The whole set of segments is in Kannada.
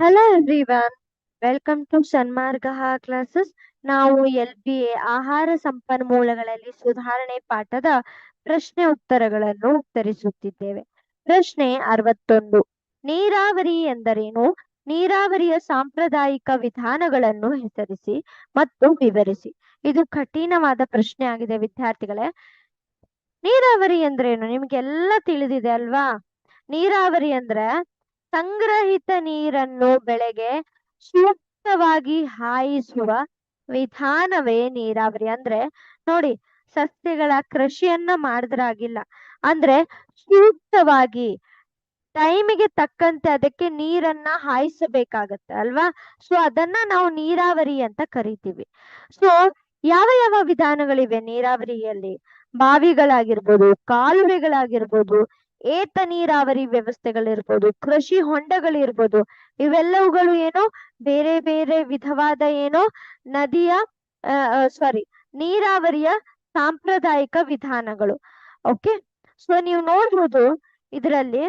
Hello everyone, welcome to Shanmargaha classes. ನಾವು LBA ಆಹಾರ ಸಂಪನ್ಮೂಲಗಳಲ್ಲಿ ಸುಧಾರಣೆ ಪಾಠದ ಪ್ರಶ್ನೆ ಉತ್ತರಗಳನ್ನು ಉತ್ತರಿಸುತ್ತಿದ್ದೇವೆ. ಪ್ರಶ್ನೆ 61. ನೀರಾವರಿ ಎಂದರೇನು? ನೀರಾವರಿಯ ಸಾಂಪ್ರದಾಯಿಕ ವಿಧಾನಗಳನ್ನು ಹೆಸರಿಸಿ ಮತ್ತು ವಿವರಿಸಿ. ಇದು ಕಠಿಣವಾದ ಪ್ರಶ್ನೆ ಆಗಿದೆ ವಿದ್ಯಾರ್ಥಿಗಳೇ. ನೀರಾವರಿ ಎಂದ್ರೇನು ನಿಮ್ಗೆಲ್ಲ ತಿಳಿದಿದೆ ಅಲ್ವಾ? ನೀರಾವರಿ ಅಂದ್ರೆ ಸಂಗ್ರಹಿತ ನೀರನ್ನು ಬೆಳೆಗೆ ಸೂಕ್ತವಾಗಿ ಹಾಯಿಸುವ ವಿಧಾನವೇ ನೀರಾವರಿ. ಅಂದ್ರೆ ನೋಡಿ, ಸಸ್ಯಗಳ ಕೃಷಿಯನ್ನ ಮಾಡಿದ್ರಾಗಿಲ್ಲ, ಅಂದ್ರೆ ಸೂಕ್ತವಾಗಿ ಟೈಮಿಗೆ ತಕ್ಕಂತೆ ಅದಕ್ಕೆ ನೀರನ್ನ ಹಾಯಿಸಬೇಕಾಗತ್ತೆ ಅಲ್ವಾ? ಸೊ ಅದನ್ನ ನಾವು ನೀರಾವರಿ ಅಂತ ಕರಿತೀವಿ. ಸೊ ಯಾವ ಯಾವ ವಿಧಾನಗಳಿವೆ ನೀರಾವರಿಯಲ್ಲಿ? ಬಾವಿಗಳಾಗಿರ್ಬೋದು, ಕಾಲುವೆಗಳಾಗಿರ್ಬೋದು, ಏತ ನೀರಾವರಿ ವ್ಯವಸ್ಥೆಗಳಿರ್ಬೋದು, ಕೃಷಿ ಹೊಂಡಗಳಿರ್ಬೋದು. ಇವೆಲ್ಲವುಗಳು ಏನು ಬೇರೆ ಬೇರೆ ವಿಧವಾದ ಏನು ನದಿಯ ನೀರಾವರಿಯ ಸಾಂಪ್ರದಾಯಿಕ ವಿಧಾನಗಳು. ಓಕೆ, ಸೊ ನೀವು ನೋಡ್ಬೋದು ಇದರಲ್ಲಿ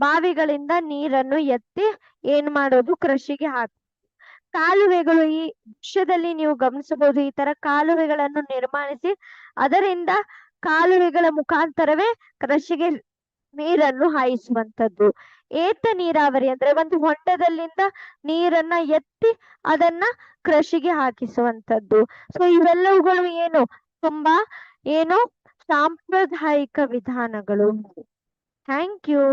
ಬಾವಿಗಳಿಂದ ನೀರನ್ನು ಎತ್ತಿ ಏನ್ ಮಾಡೋದು, ಕೃಷಿಗೆ ಹಾಕಿ. ಕಾಲುವೆಗಳು ಈ ದೃಶ್ಯದಲ್ಲಿ ನೀವು ಗಮನಿಸಬಹುದು. ಈ ತರ ಕಾಲುವೆಗಳನ್ನು ನಿರ್ಮಾಣಿಸಿ ಅದರಿಂದ ಕಾಲುವೆಗಳ ಮುಖಾಂತರವೇ ಕೃಷಿಗೆ ನೀರನ್ನು ಹಾಯಿಸುವಂತದ್ದು. ಏತ ನೀರಾವರಿ ಅಂದ್ರೆ ಒಂದು ಹೊಂಡದಲ್ಲಿಂದ ನೀರನ್ನ ಎತ್ತಿ ಅದನ್ನ ಕೃಷಿಗೆ ಹಾಕಿಸುವಂತದ್ದು. ಸೊ ಇವೆಲ್ಲವುಗಳು ಏನು ತುಂಬಾ ಏನು ಸಾಂಪ್ರದಾಯಿಕ ವಿಧಾನಗಳು. Thank you.